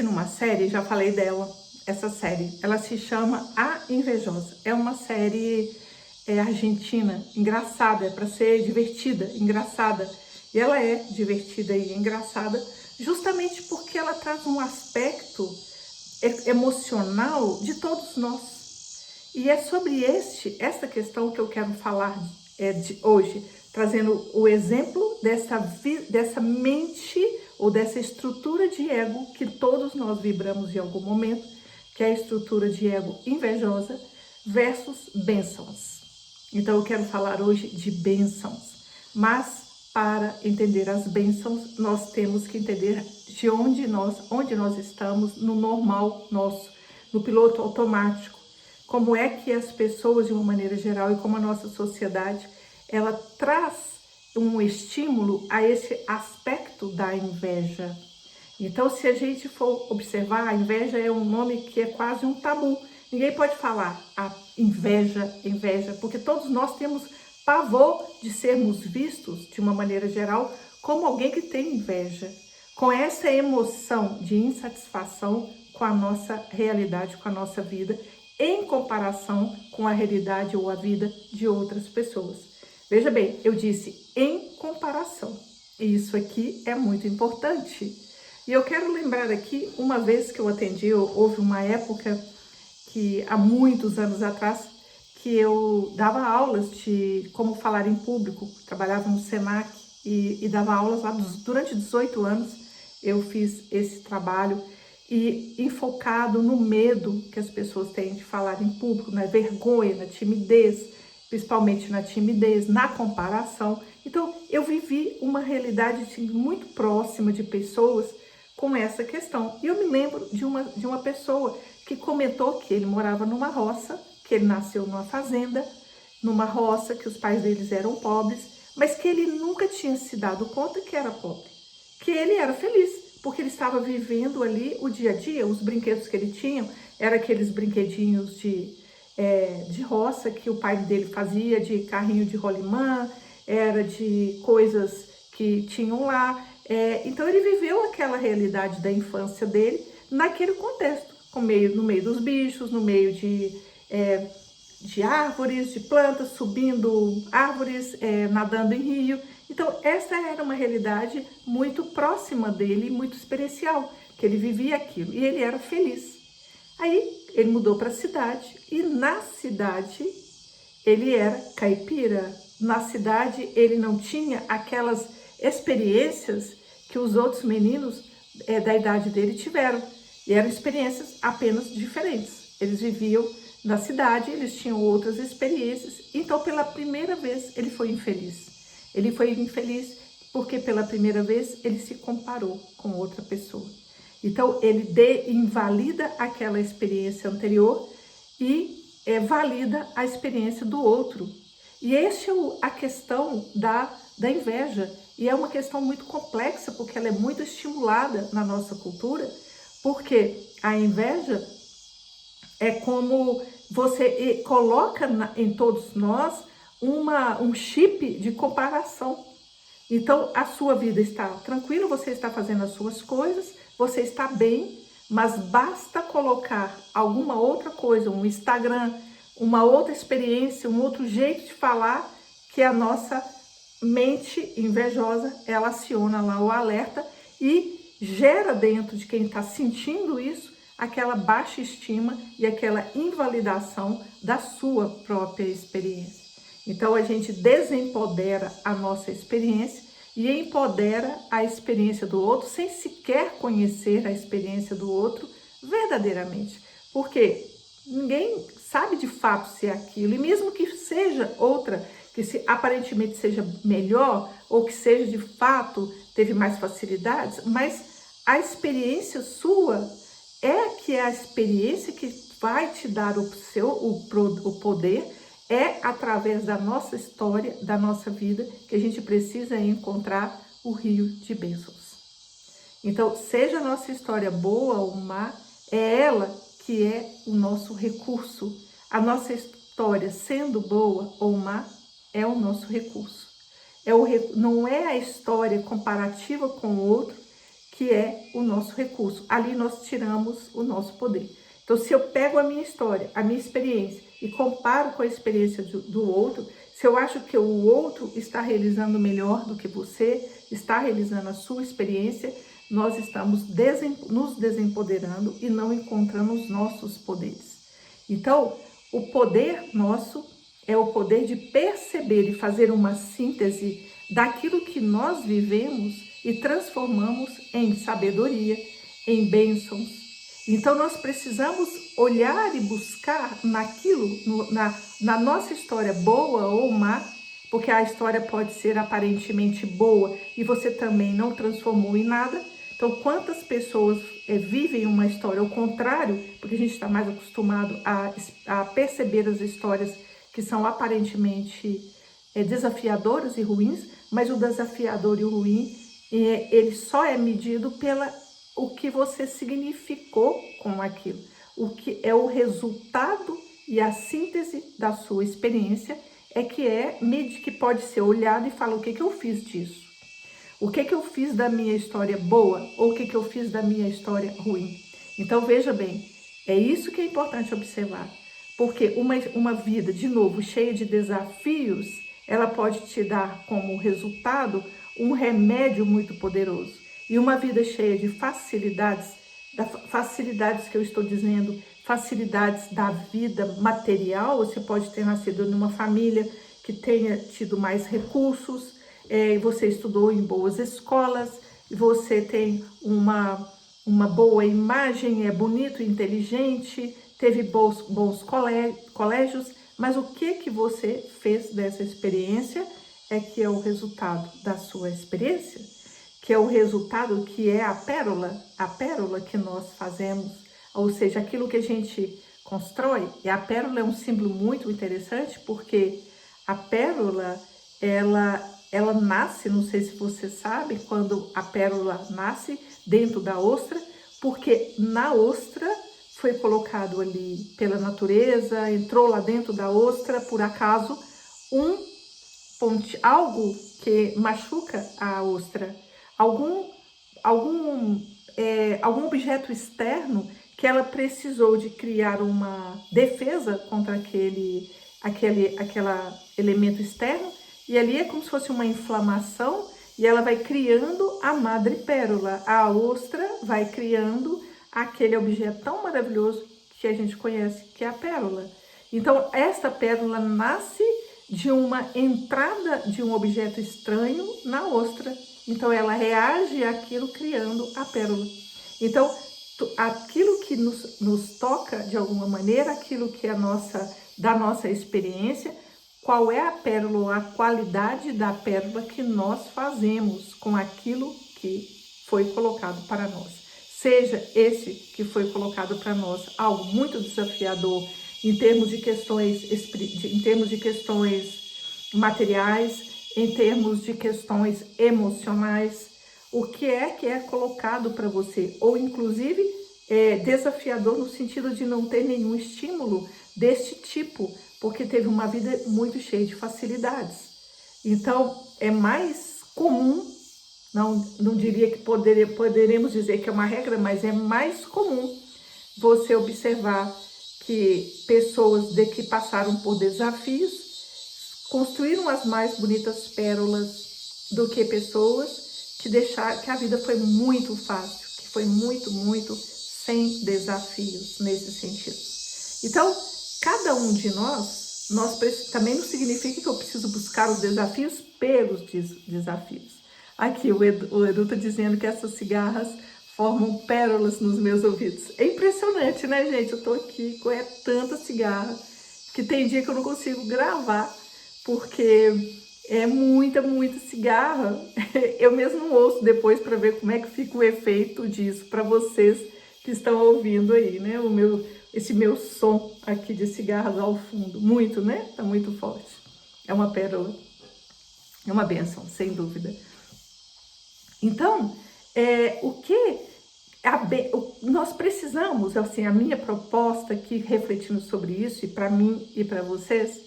assistindo uma série, já falei dela, essa série. Ela se chama A Invejosa. É uma série argentina, engraçada, é para ser divertida, engraçada. E ela é divertida e engraçada justamente porque ela traz um aspecto emocional de todos nós. E é sobre esta questão que eu quero falar de hoje, trazendo o exemplo dessa mente ou dessa estrutura de ego que todos nós vibramos em algum momento, que é a estrutura de ego invejosa versus bênçãos. Então eu quero falar hoje de bênçãos, mas para entender as bênçãos, nós temos que entender de onde nós estamos no normal nosso, no piloto automático. Como é que as pessoas, de uma maneira geral, e como a nossa sociedade, ela traz um estímulo a esse aspecto da inveja. Então, se a gente for observar, a inveja é um nome que é quase um tabu. Ninguém pode falar a inveja, porque todos nós temos pavor de sermos vistos, de uma maneira geral, como alguém que tem inveja, com essa emoção de insatisfação com a nossa realidade, com a nossa vida, em comparação com a realidade ou a vida de outras pessoas. Veja bem, eu disse em comparação, e isso aqui é muito importante. E eu quero lembrar aqui, uma vez que eu atendi, houve uma época que, há muitos anos atrás, que eu dava aulas de como falar em público, trabalhava no Senac e dava aulas lá durante 18 anos, eu fiz esse trabalho e enfocado no medo que as pessoas têm de falar em público, na vergonha, na timidez, principalmente na timidez, na comparação. Então, eu vivi uma realidade assim, muito próxima de pessoas com essa questão. E eu me lembro de uma pessoa que comentou que ele morava numa roça, que ele nasceu numa fazenda, numa roça, que os pais deles eram pobres, mas que ele nunca tinha se dado conta que era pobre, que ele era feliz, porque ele estava vivendo ali o dia a dia. Os brinquedos que ele tinha eram aqueles brinquedinhos de roça que o pai dele fazia, de carrinho de rolimã, era de coisas que tinham lá. Então ele viveu aquela realidade da infância dele naquele contexto, no meio dos bichos, no meio de árvores, de plantas, subindo árvores, nadando em rio. Então essa era uma realidade muito próxima dele, muito experiencial, que ele vivia aquilo e ele era feliz. Aí ele mudou para a cidade e na cidade ele era caipira. Na cidade ele não tinha aquelas experiências que os outros meninos da idade dele tiveram. E eram experiências apenas diferentes. Eles viviam na cidade, eles tinham outras experiências. Então, pela primeira vez, ele foi infeliz. Ele foi infeliz porque pela primeira vez ele se comparou com outra pessoa. Então, ele invalida aquela experiência anterior e valida a experiência do outro. E essa é a questão da inveja. E é uma questão muito complexa, porque ela é muito estimulada na nossa cultura, porque a inveja é como você coloca em todos nós um chip de comparação. Então, a sua vida está tranquila, você está fazendo as suas coisas, você está bem, mas basta colocar alguma outra coisa, um Instagram, uma outra experiência, um outro jeito de falar, que a nossa mente invejosa, ela aciona lá o alerta e gera dentro de quem está sentindo isso aquela baixa estima e aquela invalidação da sua própria experiência. Então a gente desempodera a nossa experiência e empodera a experiência do outro sem sequer conhecer a experiência do outro verdadeiramente. Porque ninguém sabe de fato se é aquilo, e mesmo que seja outra, que aparentemente seja melhor, ou que seja de fato, teve mais facilidades, mas a experiência sua é a experiência que vai te dar o poder, através da nossa história, da nossa vida, que a gente precisa encontrar o rio de bênçãos. Então, seja a nossa história boa ou má, é ela que é o nosso recurso. A nossa história, sendo boa ou má, é o nosso recurso. Não é a história comparativa com o outro que é o nosso recurso. Ali nós tiramos o nosso poder. Então, se eu pego a minha história, a minha experiência e comparo com a experiência do outro, se eu acho que o outro está realizando melhor do que você, está realizando a sua experiência, nós estamos nos desempoderando e não encontrando os nossos poderes. Então, o poder nosso é o poder de perceber e fazer uma síntese daquilo que nós vivemos e transformamos em sabedoria, em bênçãos. Então, nós precisamos olhar e buscar naquilo, na nossa história boa ou má, porque a história pode ser aparentemente boa e você também não transformou em nada. Então, quantas pessoas vivem uma história ao contrário, porque a gente está mais acostumado a perceber as histórias que são aparentemente desafiadoras e ruins, mas o desafiador e o ruim, ele só é medido pela o que você significou com aquilo, o que é o resultado e a síntese da sua experiência que pode ser olhado e falar o que eu fiz disso, o que eu fiz da minha história boa ou o que eu fiz da minha história ruim. Então veja bem, é isso que é importante observar, porque uma vida, de novo, cheia de desafios, ela pode te dar como resultado um remédio muito poderoso. E uma vida cheia de facilidades que eu estou dizendo, facilidades da vida material, você pode ter nascido numa família que tenha tido mais recursos, você estudou em boas escolas, você tem uma boa imagem, é bonito, inteligente, teve bons colégios, mas o que você fez dessa experiência que é o resultado da sua experiência, que é o resultado que é a pérola que nós fazemos, ou seja, aquilo que a gente constrói. E a pérola é um símbolo muito interessante, porque a pérola, ela nasce, não sei se você sabe, quando a pérola nasce dentro da ostra, porque na ostra foi colocado ali pela natureza, entrou lá dentro da ostra, por acaso, algo que machuca a ostra, algum objeto externo que ela precisou de criar uma defesa contra aquele elemento externo, e ali é como se fosse uma inflamação, e ela vai criando a madrepérola, a ostra vai criando aquele objeto tão maravilhoso que a gente conhece, que é a pérola. Então, essa pérola nasce de uma entrada de um objeto estranho na ostra. Então, ela reage àquilo criando a pérola. Então, aquilo que nos toca de alguma maneira, aquilo que é da nossa experiência, qual é a pérola ou a qualidade da pérola que nós fazemos com aquilo que foi colocado para nós. Seja esse que foi colocado para nós algo muito desafiador em termos de questões materiais, em termos de questões emocionais, o que é colocado para você, ou inclusive desafiador no sentido de não ter nenhum estímulo deste tipo, porque teve uma vida muito cheia de facilidades. Então, é mais comum, não diria que poderemos dizer que é uma regra, mas é mais comum você observar que pessoas que passaram por desafios construíram as mais bonitas pérolas do que pessoas que a vida foi muito fácil, que foi muito sem desafios nesse sentido. Então, cada um de nós também não significa que eu preciso buscar os desafios pelos desafios. Aqui o Edu está dizendo que essas cigarras formam pérolas nos meus ouvidos. É impressionante, né, gente? Eu tô aqui com tanta cigarra que tem dia que eu não consigo gravar, porque é muita cigarra. Eu mesmo ouço depois para ver como é que fica o efeito disso para vocês que estão ouvindo aí, né? Esse meu som aqui de cigarras ao fundo. Muito, né? Tá muito forte. É uma pérola. É uma bênção, sem dúvida. Então, nós precisamos, assim, a minha proposta aqui, refletindo sobre isso, e para mim e para vocês,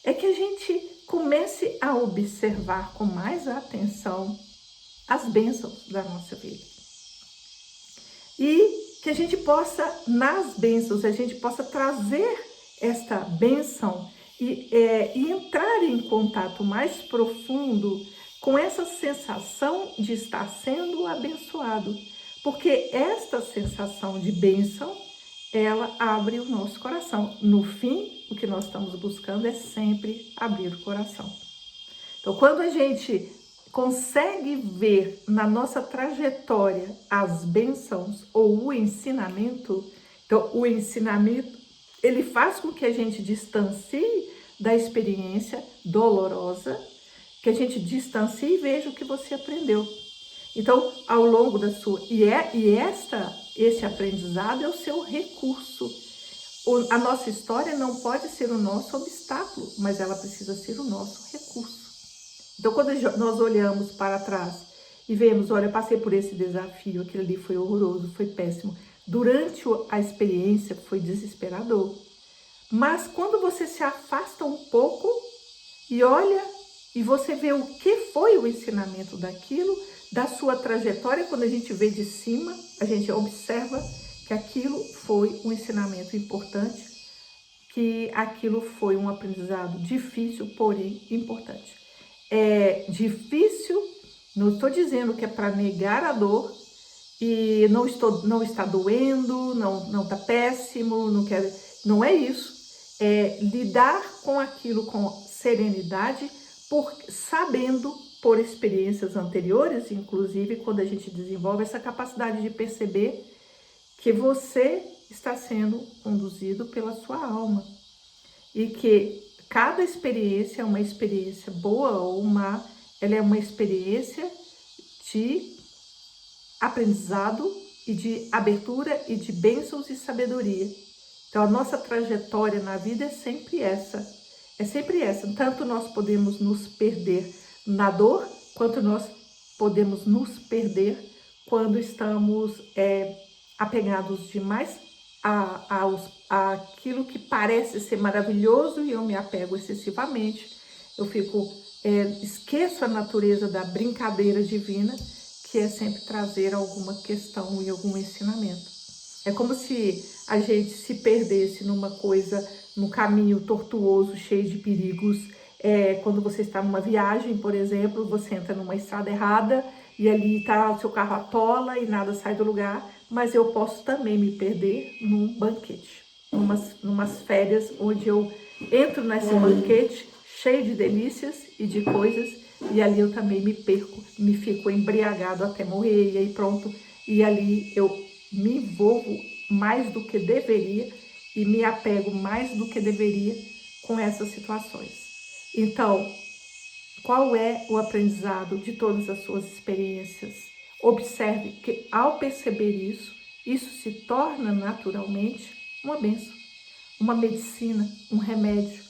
é que a gente comece a observar com mais atenção as bênçãos da nossa vida. e que a gente possa, nas bênçãos, a gente possa trazer esta bênção e entrar em contato mais profundo com essa sensação de estar sendo abençoado. Porque esta sensação de bênção, ela abre o nosso coração. No fim, o que nós estamos buscando é sempre abrir o coração. Então, quando a gente consegue ver na nossa trajetória as bênçãos ou o ensinamento, então o ensinamento, ele faz com que a gente distancie da experiência dolorosa, que a gente distancie e veja o que você aprendeu. Então, ao longo da sua... Esse aprendizado é o seu recurso. A nossa história não pode ser o nosso obstáculo, mas ela precisa ser o nosso recurso. Então, quando nós olhamos para trás e vemos, olha, eu passei por esse desafio, aquilo ali foi horroroso, foi péssimo. Durante a experiência foi desesperador. Mas quando você se afasta um pouco e olha e você vê o que foi o ensinamento daquilo, da sua trajetória, quando a gente vê de cima, a gente observa que aquilo foi um ensinamento importante, que aquilo foi um aprendizado difícil, porém importante. É difícil, não estou dizendo que é para negar a dor, e não está doendo, não está péssimo, não é isso. É lidar com aquilo com serenidade, sabendo por experiências anteriores, inclusive quando a gente desenvolve essa capacidade de perceber que você está sendo conduzido pela sua alma e que cada experiência é uma experiência boa ou má, ela é uma experiência de aprendizado e de abertura e de bênçãos e sabedoria. Então a nossa trajetória na vida é sempre essa. Tanto nós podemos nos perder na dor, quanto nós podemos nos perder quando estamos apegados demais àquilo que parece ser maravilhoso e eu me apego excessivamente. Eu esqueço a natureza da brincadeira divina, que é sempre trazer alguma questão e algum ensinamento. É como se a gente se perdesse numa coisa, num caminho tortuoso, cheio de perigos. Quando você está numa viagem, por exemplo, você entra numa estrada errada e ali o seu carro atola e nada sai do lugar, mas eu posso também me perder num banquete, numas férias onde eu entro nesse banquete cheio de delícias e de coisas, e ali eu também me perco, me fico embriagado até morrer, e aí pronto, e ali eu me envolvo mais do que deveria e me apego mais do que deveria com essas situações. Então, qual é o aprendizado de todas as suas experiências? Observe que ao perceber isso se torna naturalmente uma bênção, uma medicina, um remédio,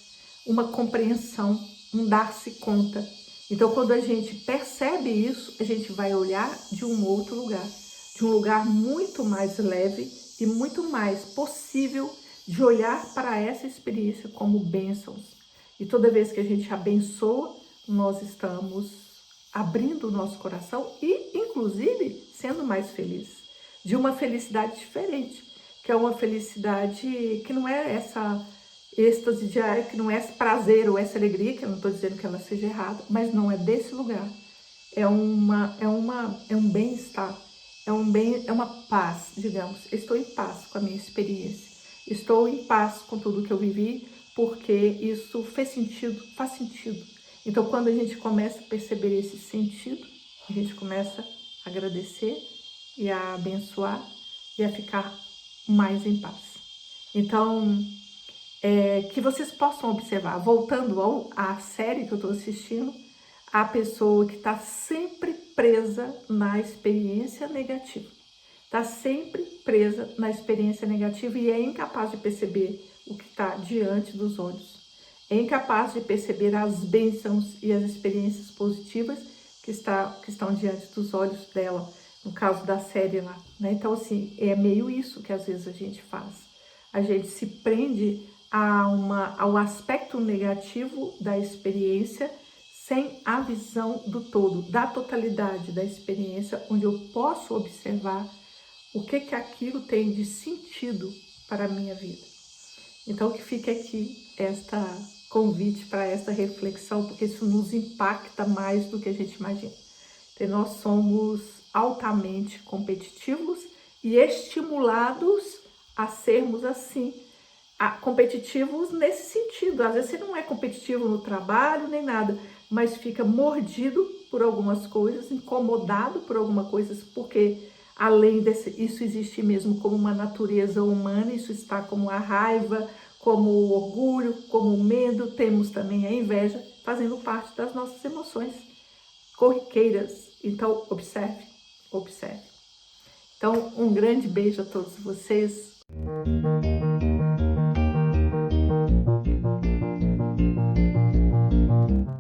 uma compreensão, um dar-se conta. Então, quando a gente percebe isso, a gente vai olhar de um outro lugar, de um lugar muito mais leve e muito mais possível de olhar para essa experiência como bênçãos. E toda vez que a gente abençoa, nós estamos abrindo o nosso coração e, inclusive, sendo mais felizes. De uma felicidade diferente, que é uma felicidade que não é essa êxtase diária, que não é esse prazer ou essa alegria, que eu não estou dizendo que ela seja errada, mas não é desse lugar. É um bem-estar, é uma paz, digamos. Estou em paz com a minha experiência. Estou em paz com tudo que eu vivi, porque isso faz sentido. Então, quando a gente começa a perceber esse sentido, a gente começa a agradecer e a abençoar e a ficar mais em paz. Então, que vocês possam observar, voltando à série que eu estou assistindo, a pessoa que está sempre presa na experiência negativa. Está sempre presa na experiência negativa e é incapaz de perceber o que está diante dos olhos. É incapaz de perceber as bênçãos e as experiências positivas que estão diante dos olhos dela, no caso da série lá, né? Então, assim, é meio isso que às vezes a gente faz. A gente se prende ao aspecto negativo da experiência sem a visão do todo, da totalidade da experiência, onde eu posso observar o que que aquilo tem de sentido para a minha vida. Então que fique aqui esta convite para esta reflexão, porque isso nos impacta mais do que a gente imagina. Então, nós somos altamente competitivos e estimulados a sermos assim, competitivos nesse sentido. Às vezes você não é competitivo no trabalho nem nada, mas fica mordido por algumas coisas, incomodado por algumas coisas, porque além desse, isso existe mesmo como uma natureza humana, isso está como a raiva, como o orgulho, como o medo, temos também a inveja, fazendo parte das nossas emoções corriqueiras. Então, observe, observe. Então, um grande beijo a todos vocês.